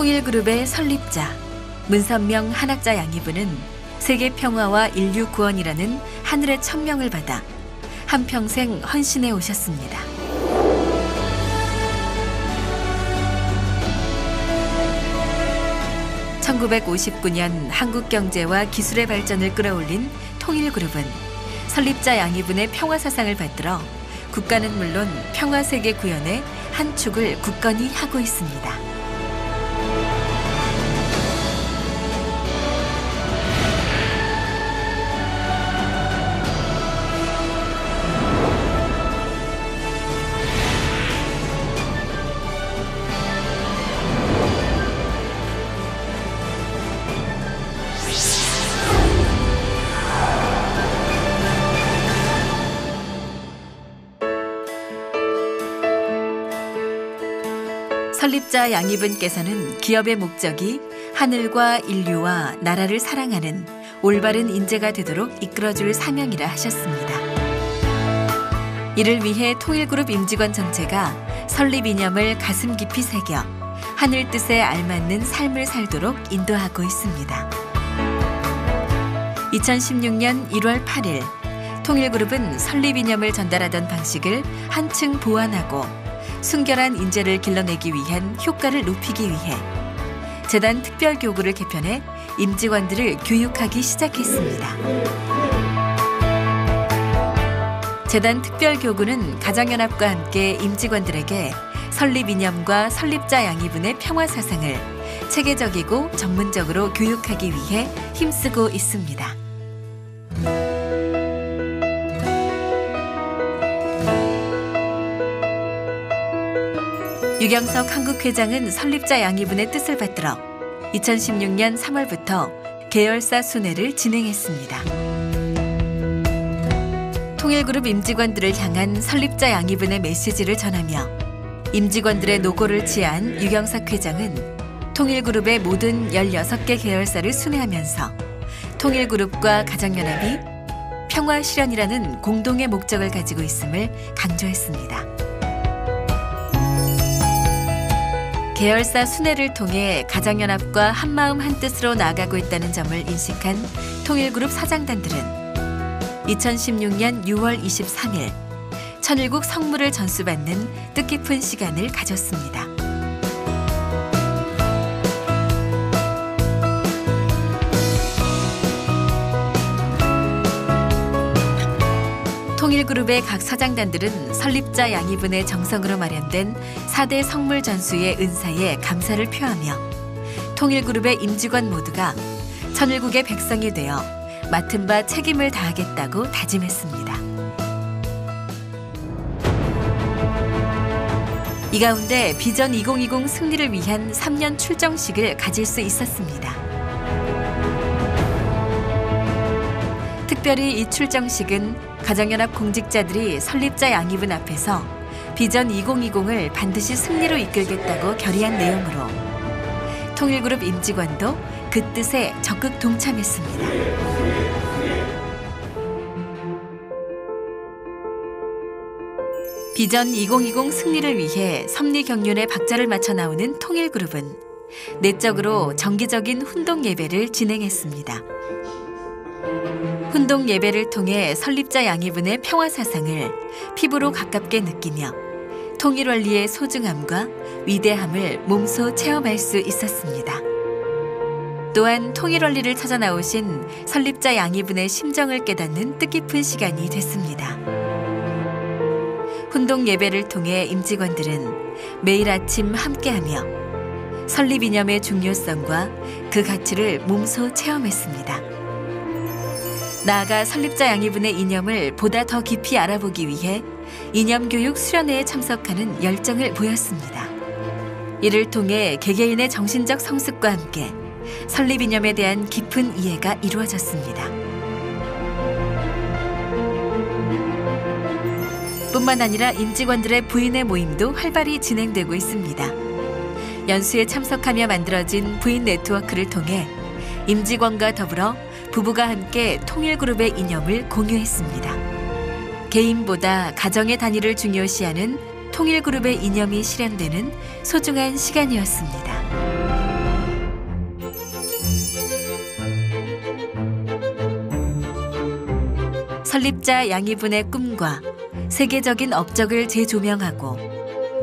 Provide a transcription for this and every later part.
통일그룹의 설립자 문선명 한학자 양이분은 세계 평화와 인류 구원이라는 하늘의 천명을 받아 한평생 헌신해 오셨습니다. (1959년) 한국 경제와 기술의 발전을 끌어올린 통일그룹은 설립자 양이분의 평화사상을 받들어 국가는 물론 평화세계 구현의 한 축을 굳건히 하고 있습니다. 설립자 양이분께서는 기업의 목적이 하늘과 인류와 나라를 사랑하는 올바른 인재가 되도록 이끌어줄 사명이라 하셨습니다. 이를 위해 통일그룹 임직원 전체가 설립 이념을 가슴 깊이 새겨 하늘 뜻에 알맞는 삶을 살도록 인도하고 있습니다. 2016년 1월 8일 통일그룹은 설립 이념을 전달하던 방식을 한층 보완하고 순결한 인재를 길러내기 위한 효과를 높이기 위해 재단 특별교구를 개편해 임직원들을 교육하기 시작했습니다. 재단 특별교구는 가정연합과 함께 임직원들에게 설립 이념과 설립자 양이분의 평화사상을 체계적이고 전문적으로 교육하기 위해 힘쓰고 있습니다. 유경석 한국회장은 설립자 양이분의 뜻을 받들어 2016년 3월부터 계열사 순회를 진행했습니다. 통일그룹 임직원들을 향한 설립자 양이분의 메시지를 전하며 임직원들의 노고를 지한 유경석 회장은 통일그룹의 모든 16개 계열사를 순회하면서 통일그룹과 가정연합이 평화 실현이라는 공동의 목적을 가지고 있음을 강조했습니다. 계열사 순회를 통해 가정연합과 한마음 한뜻으로 나아가고 있다는 점을 인식한 통일그룹 사장단들은 2016년 6월 23일 천일국 성물을 전수받는 뜻깊은 시간을 가졌습니다. 통일그룹의 각 사장단들은 설립자 양이분의 정성으로 마련된 4대 성물 전수의 은사에 감사를 표하며 통일그룹의 임직원 모두가 천일국의 백성이 되어 맡은 바 책임을 다하겠다고 다짐했습니다. 이 가운데 비전 2020 승리를 위한 3년 출정식을 가질 수 있었습니다. 특별히 이 출정식은 가정연합 공직자들이 설립자 양이분 앞에서 비전 2020을 반드시 승리로 이끌겠다고 결의한 내용으로 통일그룹 임직원도 그 뜻에 적극 동참했습니다. 비전 2020 승리를 위해 섭리경륜에 박자를 맞춰 나오는 통일그룹은 내적으로 정기적인 훈동 예배를 진행했습니다. 훈동 예배를 통해 설립자 양이분의 평화사상을 피부로 가깝게 느끼며 통일원리의 소중함과 위대함을 몸소 체험할 수 있었습니다. 또한 통일원리를 찾아 나오신 설립자 양이분의 심정을 깨닫는 뜻깊은 시간이 됐습니다. 훈동 예배를 통해 임직원들은 매일 아침 함께하며 설립 이념의 중요성과 그 가치를 몸소 체험했습니다. 나아가 설립자 양이분의 이념을 보다 더 깊이 알아보기 위해 이념교육 수련회에 참석하는 열정을 보였습니다. 이를 통해 개개인의 정신적 성숙과 함께 설립 이념에 대한 깊은 이해가 이루어졌습니다. 뿐만 아니라 임직원들의 부인의 모임도 활발히 진행되고 있습니다. 연수에 참석하며 만들어진 부인 네트워크를 통해 임직원과 더불어 부부가 함께 통일그룹의 이념을 공유했습니다. 개인보다 가정의 단위를 중요시하는 통일그룹의 이념이 실현되는 소중한 시간이었습니다. 설립자 양이분의 꿈과 세계적인 업적을 재조명하고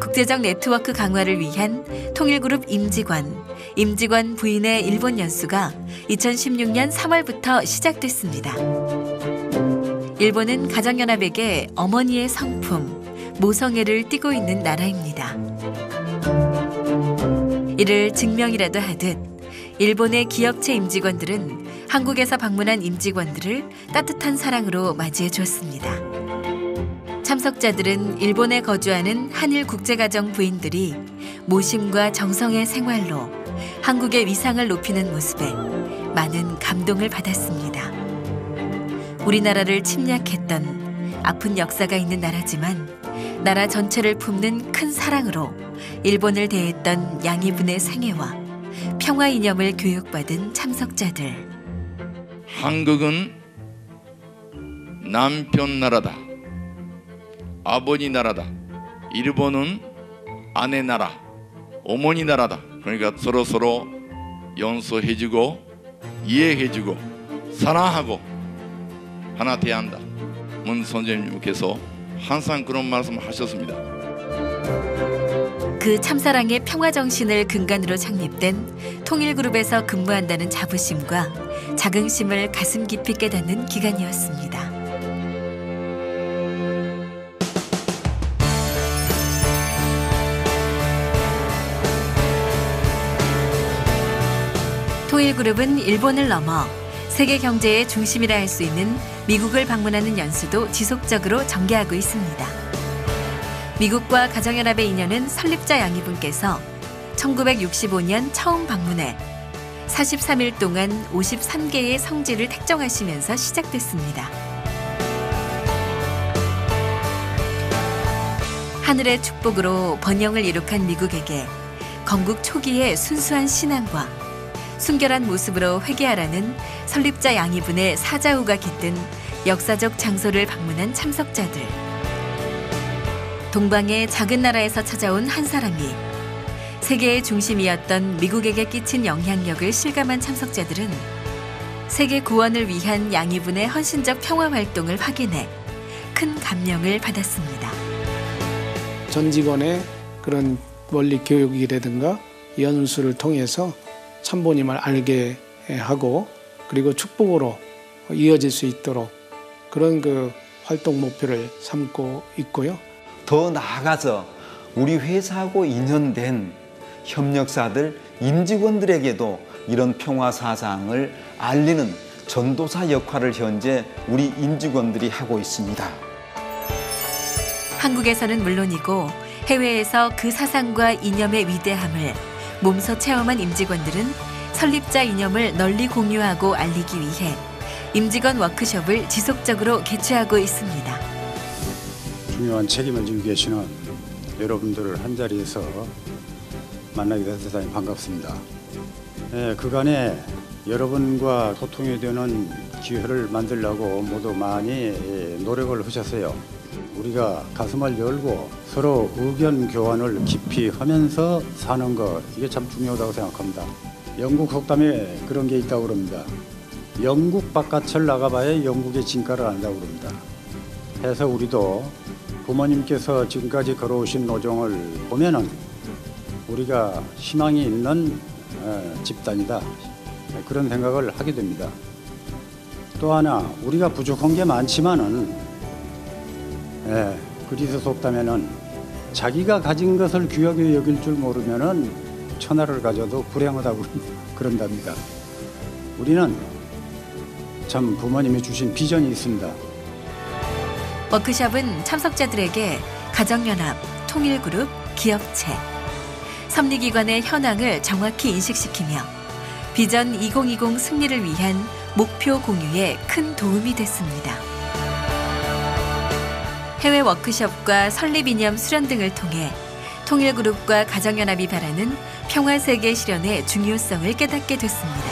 국제적 네트워크 강화를 위한 통일그룹 임직원 부인의 일본 연수가 2016년 3월부터 시작됐습니다. 일본은 가정연합에게 어머니의 성품, 모성애를 띠고 있는 나라입니다. 이를 증명이라도 하듯 일본의 기업체 임직원들은 한국에서 방문한 임직원들을 따뜻한 사랑으로 맞이해 주었습니다. 참석자들은 일본에 거주하는 한일 국제가정 부인들이 모심과 정성의 생활로 한국의 위상을 높이는 모습에 많은 감동을 받았습니다. 우리나라를 침략했던 아픈 역사가 있는 나라지만 나라 전체를 품는 큰 사랑으로 일본을 대했던 양이분의 생애와 평화 이념을 교육받은 참석자들. 한국은 남편 나라다. 아버지 나라다. 일본은 아내 나라, 어머니 나라다. 그러니까 서로 용서해주고 이해해주고 사랑하고 하나 돼야 한다. 문 선생님께서 항상 그런 말씀을 하셨습니다. 그 참사랑의 평화정신을 근간으로 창립된 통일그룹에서 근무한다는 자부심과 자긍심을 가슴 깊이 깨닫는 기간이었습니다. 통일그룹은 일본을 넘어 세계 경제의 중심이라 할 수 있는 미국을 방문하는 연수도 지속적으로 전개하고 있습니다. 미국과 가정연합의 인연은 설립자 양이분께서 1965년 처음 방문해 43일 동안 53개의 성지를 택정하시면서 시작됐습니다. 하늘의 축복으로 번영을 이룩한 미국에게 건국 초기의 순수한 신앙과 순결한 모습으로 회개하라는 설립자 양이분의 사자후가 깃든 역사적 장소를 방문한 참석자들. 동방의 작은 나라에서 찾아온 한 사람이 세계의 중심이었던 미국에게 끼친 영향력을 실감한 참석자들은 세계 구원을 위한 양이분의 헌신적 평화 활동을 확인해 큰 감명을 받았습니다. 전 직원의 그런 원리 교육이라든가 연수를 통해서 참보님을 알게 하고 그리고 축복으로 이어질 수 있도록 그런 그 활동 목표를 삼고 있고요. 더 나아가서 우리 회사하고 인연된 협력사들, 임직원들에게도 이런 평화 사상을 알리는 전도사 역할을 현재 우리 임직원들이 하고 있습니다. 한국에서는 물론이고 해외에서 그 사상과 이념의 위대함을 몸소 체험한 임직원들은 설립자 이념을 널리 공유하고 알리기 위해 임직원 워크숍을 지속적으로 개최하고 있습니다. 중요한 책임을 지고 계시는 여러분들을 한자리에서 만나게 돼서 대단히 반갑습니다. 그간에 여러분과 소통이 되는 기회를 만들려고 모두 많이 노력을 하셨어요. 우리가 가슴을 열고 서로 의견 교환을 깊이 하면서 사는 것, 이게 참 중요하다고 생각합니다. 영국 속담에 그런 게 있다고 그럽니다. 영국 바깥을 나가봐야 영국의 진가를 안다고 그럽니다. 해서 우리도 부모님께서 지금까지 걸어오신 노정을 보면은 우리가 희망이 있는 집단이다, 그런 생각을 하게 됩니다. 또 하나, 우리가 부족한 게 많지만은 그리스 속담에는 자기가 가진 것을 귀하게 여길 줄 모르면은 천하를 가져도 불행하다고 그런답니다. 우리는 참 부모님이 주신 비전이 있습니다. 워크숍은 참석자들에게 가정연합, 통일그룹, 기업체, 섭리기관의 현황을 정확히 인식시키며 비전 2020 승리를 위한 목표 공유에 큰 도움이 됐습니다. 해외 워크숍과 설립이념 수련 등을 통해 통일그룹과 가정연합이 바라는 평화세계 실현의 중요성을 깨닫게 됐습니다.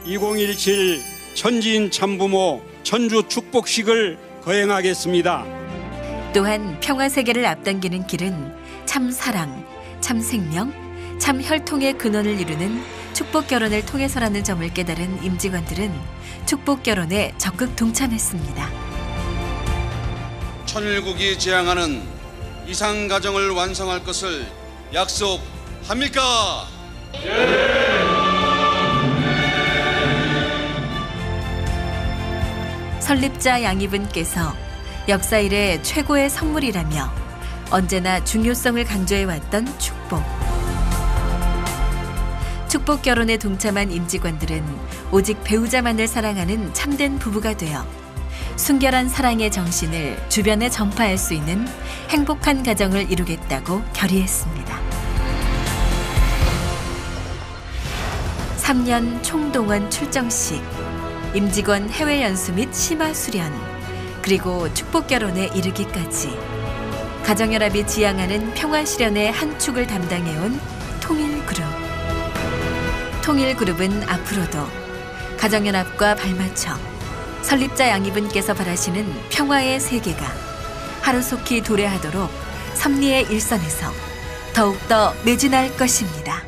2017 천지인 참부모 천주 축복식을 거행하겠습니다. 또한 평화세계를 앞당기는 길은 참 사랑, 참 생명, 참 혈통의 근원을 이루는 축복 결혼을 통해서라는 점을 깨달은 임직원들은 축복 결혼에 적극 동참했습니다. 천일국이 지향하는 이상 가정을 완성할 것을 약속합니까? 설립자 양이분께서 역사 이래 최고의 선물이라며 언제나 중요성을 강조해왔던 축복. 축복 결혼에 동참한 임직원들은 오직 배우자만을 사랑하는 참된 부부가 되어 순결한 사랑의 정신을 주변에 전파할 수 있는 행복한 가정을 이루겠다고 결의했습니다. 3년 총동원 출정식, 임직원 해외 연수 및 심화 수련, 그리고 축복 결혼에 이르기까지 가정연합이 지향하는 평화 실현의 한 축을 담당해온 통일그룹. 통일그룹은 앞으로도 가정연합과 발맞춰 설립자 양이분께서 바라시는 평화의 세계가 하루속히 도래하도록 섭리의 일선에서 더욱더 매진할 것입니다.